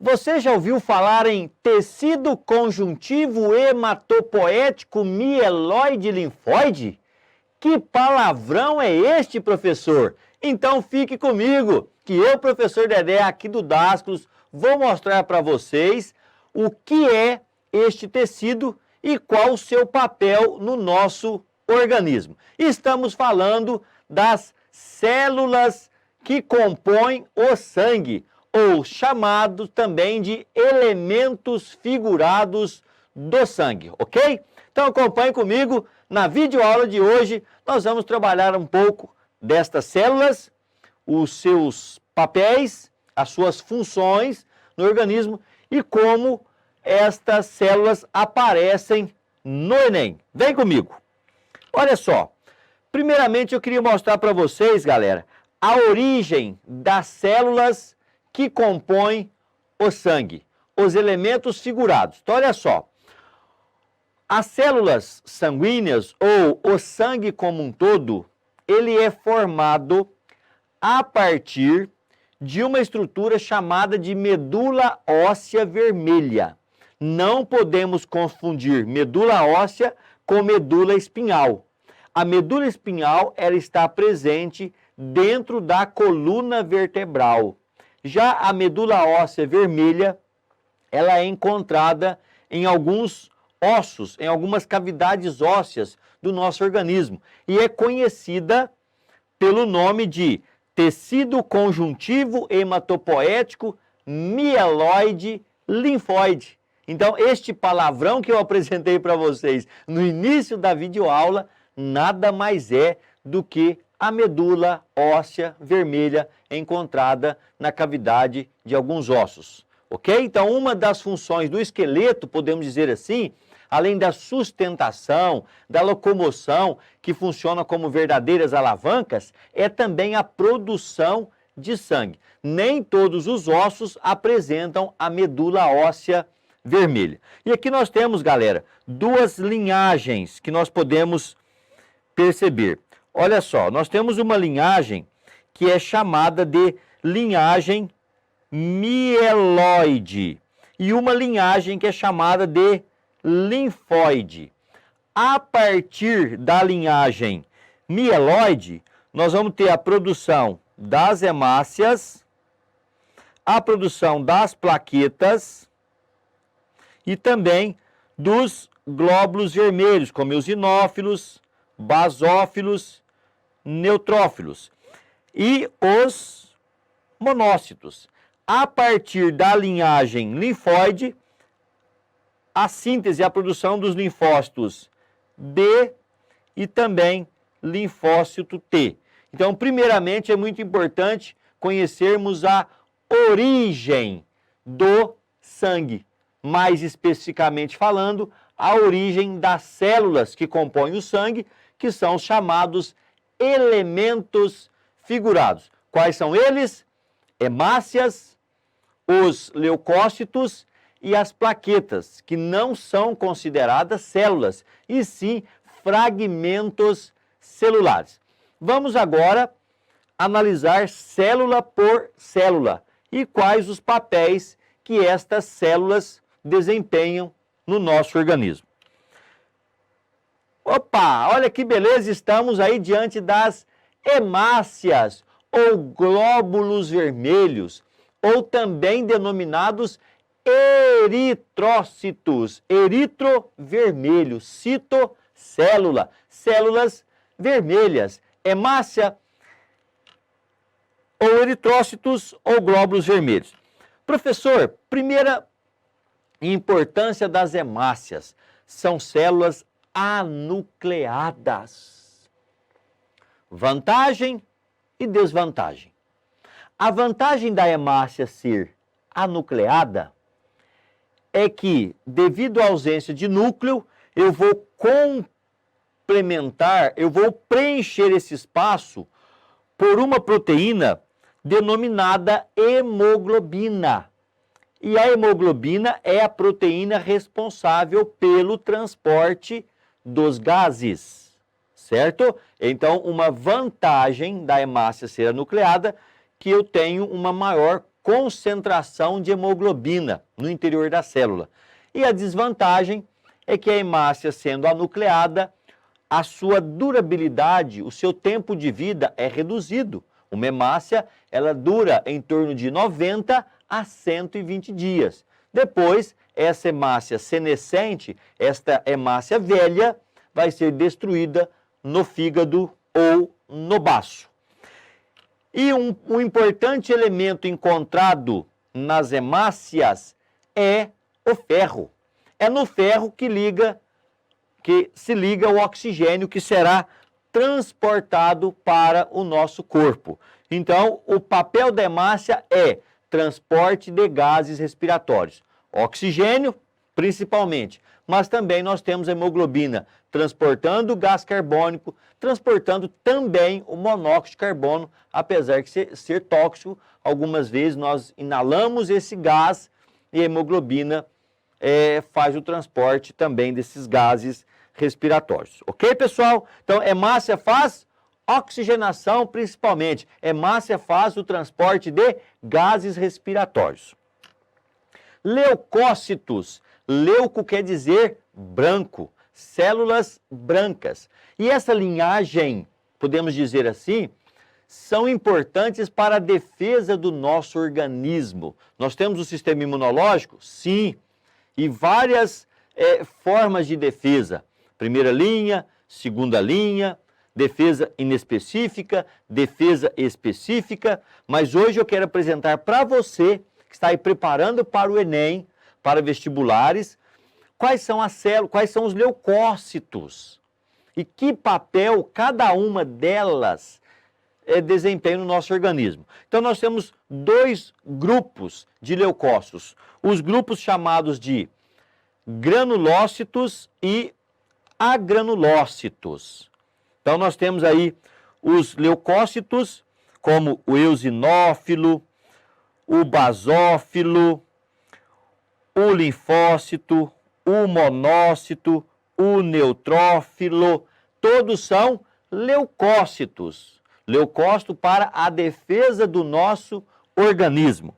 Você já ouviu falar em tecido conjuntivo hematopoético mieloide linfóide? Que palavrão é este, professor? Então fique comigo, que eu, professor Dedé, aqui do Dasclos, vou mostrar para vocês o que é este tecido e qual o seu papel no nosso organismo. Estamos falando das células que compõem o sangue, ou chamados também de elementos figurados do sangue, ok? Então acompanhe comigo, na videoaula de hoje nós vamos trabalhar um pouco destas células, os seus papéis, as suas funções no organismo e como estas células aparecem no Enem. Vem comigo! Olha só, primeiramente eu queria mostrar para vocês, galera, a origem das células que compõem o sangue, os elementos figurados. Então, olha só, as células sanguíneas, ou o sangue como um todo, ele é formado a partir de uma estrutura chamada de medula óssea vermelha. Não podemos confundir medula óssea com medula espinhal. A medula espinhal, ela está presente dentro da coluna vertebral. Já a medula óssea vermelha, ela é encontrada em alguns ossos, em algumas cavidades ósseas do nosso organismo e é conhecida pelo nome de tecido conjuntivo hematopoético mieloide linfóide. Então, este palavrão que eu apresentei para vocês no início da videoaula nada mais é do que a medula óssea vermelha encontrada na cavidade de alguns ossos, ok? Então, uma das funções do esqueleto, podemos dizer assim, além da sustentação, da locomoção, que funciona como verdadeiras alavancas, é também a produção de sangue. Nem todos os ossos apresentam a medula óssea vermelha. E aqui nós temos, galera, duas linhagens que nós podemos perceber. Olha só, nós temos uma linhagem que é chamada de linhagem mieloide e uma linhagem que é chamada de linfóide. A partir da linhagem mieloide, nós vamos ter a produção das hemácias, a produção das plaquetas e também dos glóbulos vermelhos, como eosinófilos, basófilos, neutrófilos e os monócitos. A partir da linhagem linfóide, a síntese e a produção dos linfócitos B e também linfócito T. Então, primeiramente, é muito importante conhecermos a origem do sangue. Mais especificamente falando, a origem das células que compõem o sangue, que são os chamados elementos figurados. Quais são eles? Hemácias, os leucócitos e as plaquetas, que não são consideradas células, e sim fragmentos celulares. Vamos agora analisar célula por célula e quais os papéis que estas células desempenham no nosso organismo. Opa, olha que beleza, estamos aí diante das hemácias, ou glóbulos vermelhos, ou também denominados eritrócitos, eritro-vermelho, citocélula, células vermelhas, hemácia, ou eritrócitos, ou glóbulos vermelhos. Professor, primeira importância das hemácias, são células anucleadas. Vantagem e desvantagem. A vantagem da hemácia ser anucleada é que, devido à ausência de núcleo, eu vou complementar, eu vou preencher esse espaço por uma proteína denominada hemoglobina. E a hemoglobina é a proteína responsável pelo transporte dos gases, certo? Então, uma vantagem da hemácia ser anucleada, que eu tenho uma maior concentração de hemoglobina no interior da célula. E a desvantagem é que a hemácia, sendo anucleada, a sua durabilidade, o seu tempo de vida é reduzido. Uma hemácia, ela dura em torno de 90 a 120 dias. Depois, essa hemácia senescente, esta hemácia velha, vai ser destruída no fígado ou no baço. E um importante elemento encontrado nas hemácias é o ferro. É no ferro que se liga o oxigênio que será transportado para o nosso corpo. Então, o papel da hemácia é transporte de gases respiratórios. Oxigênio, principalmente, mas também nós temos a hemoglobina transportando o gás carbônico, transportando também o monóxido de carbono, apesar de ser tóxico. Algumas vezes nós inalamos esse gás e a hemoglobina faz o transporte também desses gases respiratórios. Ok, pessoal? Então, hemácia faz oxigenação principalmente. Hemácia faz o transporte de gases respiratórios. Leucócitos. Leuco quer dizer branco, células brancas. E essa linhagem, podemos dizer assim, são importantes para a defesa do nosso organismo. Nós temos o sistema imunológico? Sim. E várias formas de defesa. Primeira linha, segunda linha, defesa inespecífica, defesa específica. Mas hoje eu quero apresentar para você, que está aí preparando para o Enem, para vestibulares, quais são as células, quais são os leucócitos e que papel cada uma delas desempenha no nosso organismo. Então nós temos dois grupos de leucócitos, os grupos chamados de granulócitos e agranulócitos. Então nós temos aí os leucócitos como o eosinófilo, o basófilo, o linfócito, o monócito, o neutrófilo, todos são leucócitos. Leucócito para a defesa do nosso organismo.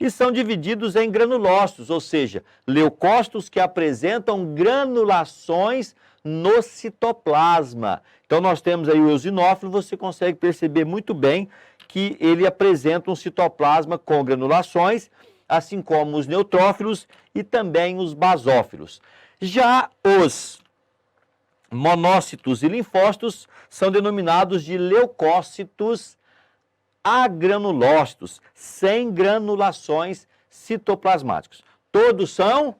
E são divididos em granulócitos, ou seja, leucócitos que apresentam granulações no citoplasma. Então nós temos aí o eosinófilo, você consegue perceber muito bem que ele apresenta um citoplasma com granulações, assim como os neutrófilos e também os basófilos. Já os monócitos e linfócitos são denominados de leucócitos agranulócitos, sem granulações citoplasmáticas. Todos são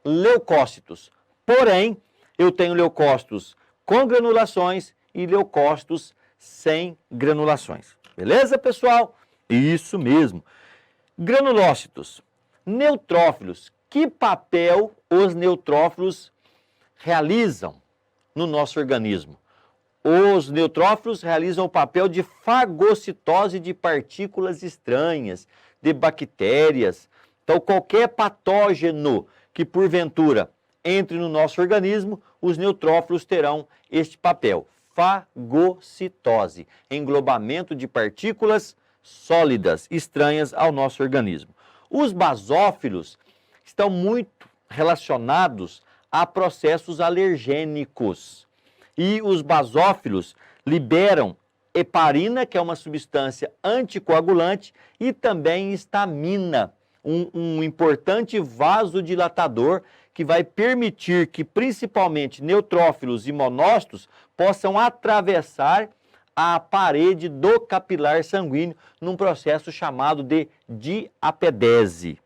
leucócitos, porém, eu tenho leucócitos com granulações e leucócitos sem granulações. Beleza, pessoal? Isso mesmo. Granulócitos, neutrófilos. Que papel os neutrófilos realizam no nosso organismo? Os neutrófilos realizam o papel de fagocitose de partículas estranhas, de bactérias. Então, qualquer patógeno que porventura entre no nosso organismo, os neutrófilos terão este papel, fagocitose, englobamento de partículas sólidas, estranhas ao nosso organismo. Os basófilos estão muito relacionados a processos alergênicos. E os basófilos liberam heparina, que é uma substância anticoagulante, e também histamina, um importante vasodilatador que vai permitir que principalmente neutrófilos e monócitos possam atravessar a parede do capilar sanguíneo num processo chamado de diapedese.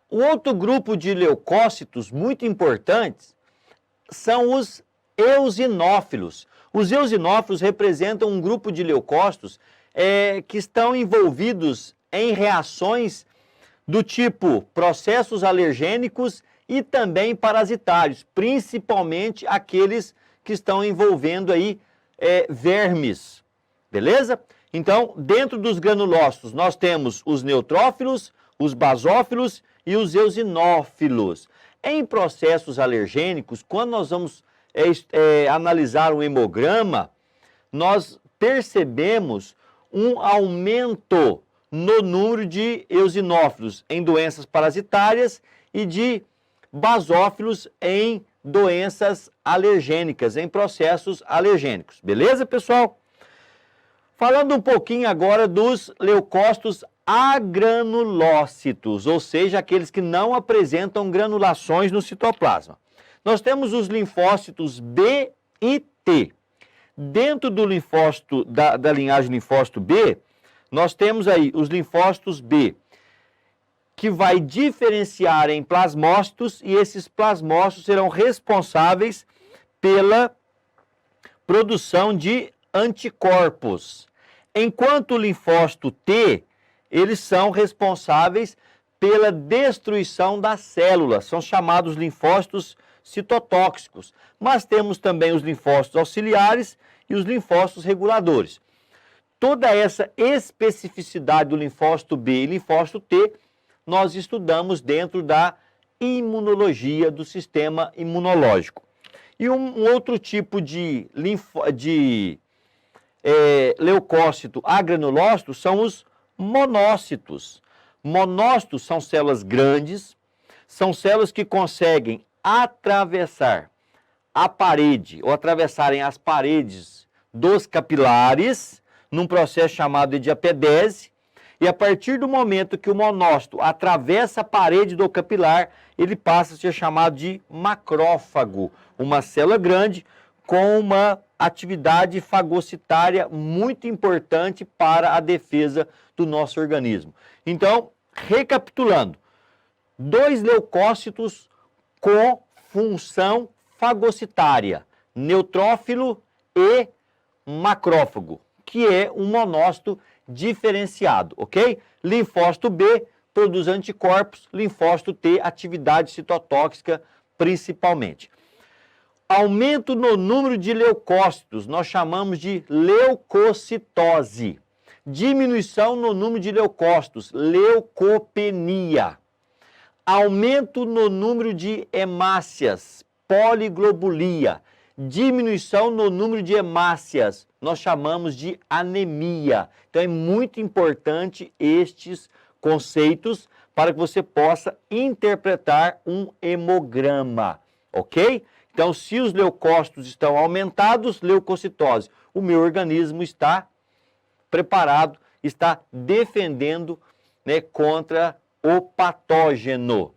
O outro grupo de leucócitos muito importantes são os eosinófilos. Os eosinófilos representam um grupo de leucócitos que estão envolvidos em reações do tipo processos alergênicos e também parasitários, principalmente aqueles que estão envolvendo aí vermes, beleza? Então, dentro dos granulócitos, nós temos os neutrófilos, os basófilos e os eosinófilos. Em processos alergênicos, quando nós vamos analisar um hemograma, nós percebemos um aumento no número de eosinófilos em doenças parasitárias e de basófilos em doenças alergênicas, em processos alergênicos. Beleza, pessoal? Falando um pouquinho agora dos leucócitos agranulócitos, ou seja, aqueles que não apresentam granulações no citoplasma. Nós temos os linfócitos B e T. Dentro do linfócito, da linhagem linfócito B, nós temos aí os linfócitos B, que vai diferenciar em plasmócitos, e esses plasmócitos serão responsáveis pela produção de anticorpos. Enquanto o linfócito T, eles são responsáveis pela destruição das células, são chamados linfócitos citotóxicos. Mas temos também os linfócitos auxiliares e os linfócitos reguladores. Toda essa especificidade do linfócito B e linfócito T, nós estudamos dentro da imunologia do sistema imunológico. E um outro tipo de leucócito agranulócito são os monócitos. Monócitos são células grandes, são células que conseguem atravessar a parede ou atravessarem as paredes dos capilares num processo chamado de diapedese, e a partir do momento que o monócito atravessa a parede do capilar, ele passa a ser chamado de macrófago, uma célula grande com uma atividade fagocitária muito importante para a defesa do nosso organismo. Então, recapitulando, 2 leucócitos com função fagocitária, neutrófilo e macrófago, que é um monócito diferenciado, ok? Linfócito B produz anticorpos, linfócito T, atividade citotóxica principalmente. Aumento no número de leucócitos, nós chamamos de leucocitose. Diminuição no número de leucócitos, leucopenia. Aumento no número de hemácias, poliglobulia. Diminuição no número de hemácias, nós chamamos de anemia. Então é muito importante estes conceitos para que você possa interpretar um hemograma, ok? Então, se os leucócitos estão aumentados, leucocitose. O meu organismo está preparado, está defendendo, né, contra o patógeno.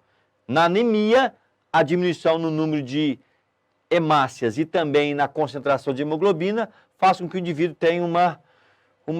Na anemia, a diminuição no número de hemácias e também na concentração de hemoglobina faz com que o indivíduo tenha uma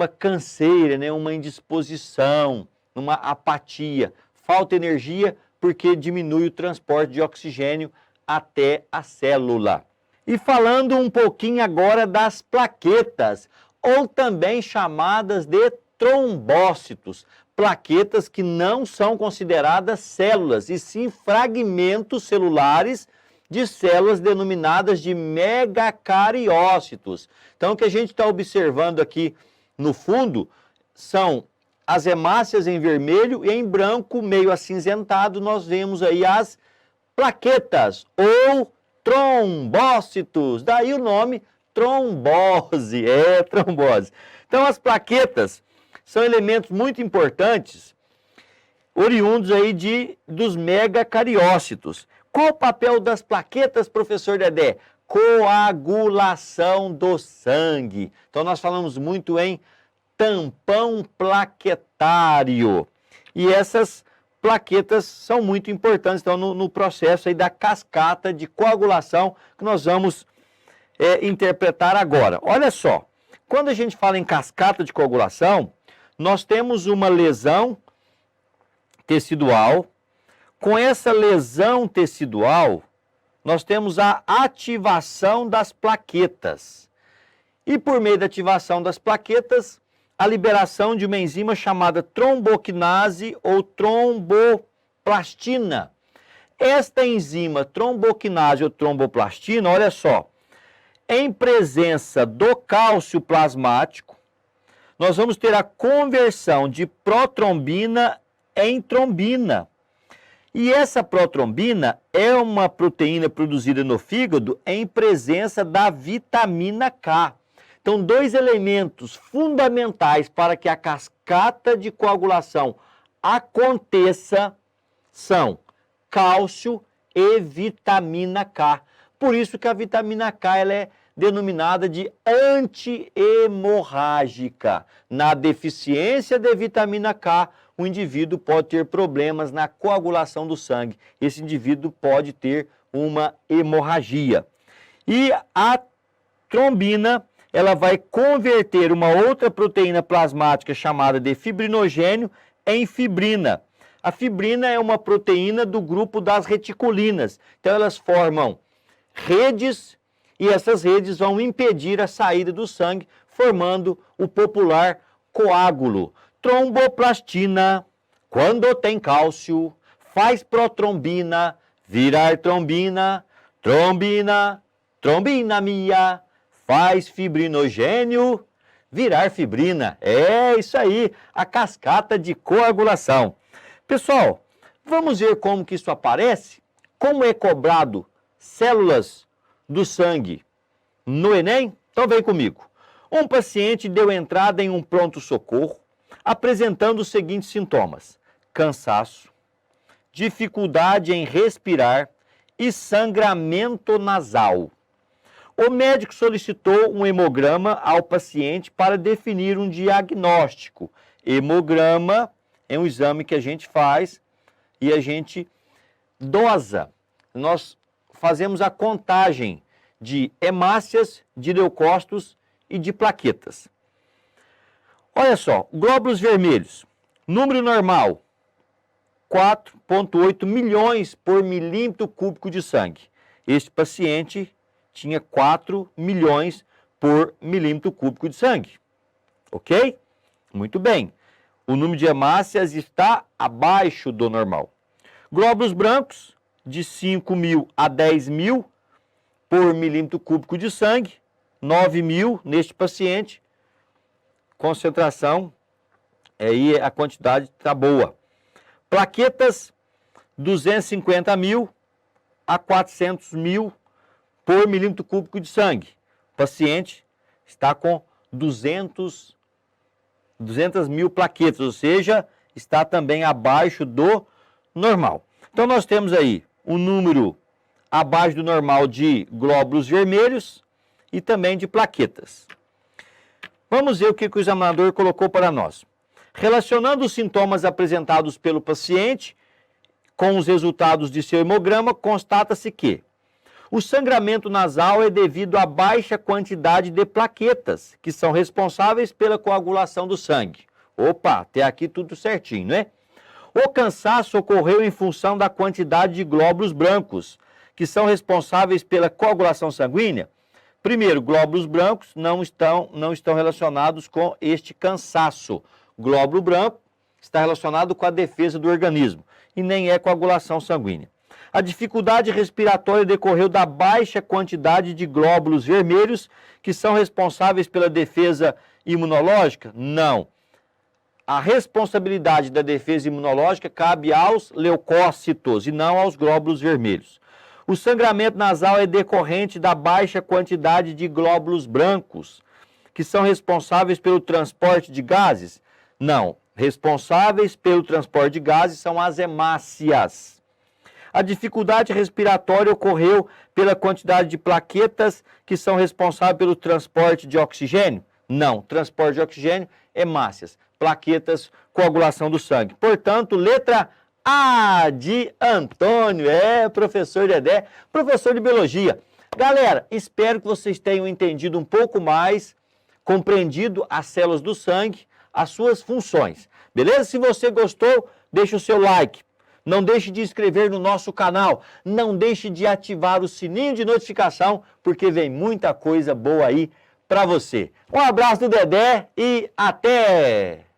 canseira, né, uma indisposição, uma apatia, falta de energia porque diminui o transporte de oxigênio até a célula. E falando um pouquinho agora das plaquetas, ou também chamadas de trombócitos, plaquetas que não são consideradas células, e sim fragmentos celulares de células denominadas de megacariócitos. Então, o que a gente está observando aqui no fundo são as hemácias em vermelho e em branco, meio acinzentado, nós vemos aí as plaquetas ou trombócitos, daí o nome trombose, trombose. Então as plaquetas são elementos muito importantes, oriundos aí dos megacariócitos. Qual o papel das plaquetas, professor Dedé? Coagulação do sangue. Então nós falamos muito em tampão plaquetário. E essas plaquetas são muito importantes, então, no processo aí da cascata de coagulação que nós vamos interpretar agora. Olha só, quando a gente fala em cascata de coagulação, nós temos uma lesão tecidual. Com essa lesão tecidual, nós temos a ativação das plaquetas. E por meio da ativação das plaquetas, a liberação de uma enzima chamada tromboquinase ou tromboplastina. Esta enzima tromboquinase ou tromboplastina, olha só, em presença do cálcio plasmático, nós vamos ter a conversão de protrombina em trombina. E essa protrombina é uma proteína produzida no fígado em presença da vitamina K. Então, dois elementos fundamentais para que a cascata de coagulação aconteça são cálcio e vitamina K. Por isso que a vitamina K ela é denominada de anti-hemorrágica. Na deficiência de vitamina K, o indivíduo pode ter problemas na coagulação do sangue. Esse indivíduo pode ter uma hemorragia. E a trombina, ela vai converter uma outra proteína plasmática chamada de fibrinogênio em fibrina. A fibrina é uma proteína do grupo das reticulinas. Então elas formam redes e essas redes vão impedir a saída do sangue, formando o popular coágulo. Tromboplastina, quando tem cálcio, faz protrombina, virar trombina, trombina, trombinamia, faz fibrinogênio, virar fibrina. É isso aí, a cascata de coagulação. Pessoal, vamos ver como que isso aparece? Como é cobrado células do sangue no Enem? Então vem comigo. Um paciente deu entrada em um pronto-socorro apresentando os seguintes sintomas: cansaço, dificuldade em respirar e sangramento nasal. O médico solicitou um hemograma ao paciente para definir um diagnóstico. Hemograma é um exame que a gente faz e a gente dosa. Nós fazemos a contagem de hemácias, de leucócitos e de plaquetas. Olha só, glóbulos vermelhos, número normal, 4,8 milhões por milímetro cúbico de sangue. Este paciente tinha 4 milhões por milímetro cúbico de sangue. Ok? Muito bem. O número de hemácias está abaixo do normal. Glóbulos brancos, de 5 mil a 10 mil por milímetro cúbico de sangue, 9 mil neste paciente. Concentração, aí a quantidade está boa. Plaquetas, 250 mil a 400 mil por milímetro cúbico de sangue. O paciente está com 200 mil plaquetas, ou seja, está também abaixo do normal. Então nós temos aí um número abaixo do normal de glóbulos vermelhos e também de plaquetas. Vamos ver o que o examinador colocou para nós. Relacionando os sintomas apresentados pelo paciente com os resultados de seu hemograma, constata-se que o sangramento nasal é devido à baixa quantidade de plaquetas, que são responsáveis pela coagulação do sangue. Opa, até aqui tudo certinho, né? O cansaço ocorreu em função da quantidade de glóbulos brancos, que são responsáveis pela coagulação sanguínea. Primeiro, glóbulos brancos não estão relacionados com este cansaço. Glóbulo branco está relacionado com a defesa do organismo e nem é coagulação sanguínea. A dificuldade respiratória decorreu da baixa quantidade de glóbulos vermelhos que são responsáveis pela defesa imunológica? Não. A responsabilidade da defesa imunológica cabe aos leucócitos e não aos glóbulos vermelhos. O sangramento nasal é decorrente da baixa quantidade de glóbulos brancos que são responsáveis pelo transporte de gases? Não. Responsáveis pelo transporte de gases são as hemácias. A dificuldade respiratória ocorreu pela quantidade de plaquetas que são responsáveis pelo transporte de oxigênio? Não. Transporte de oxigênio, hemácias. Plaquetas, coagulação do sangue. Portanto, letra A de Antônio. Professor Dedé, professor de biologia. Galera, espero que vocês tenham entendido um pouco mais, compreendido as células do sangue, as suas funções. Beleza? Se você gostou, deixa o seu like. Não deixe de inscrever no nosso canal. Não deixe de ativar o sininho de notificação, porque vem muita coisa boa aí para você. Um abraço do Dedé e até!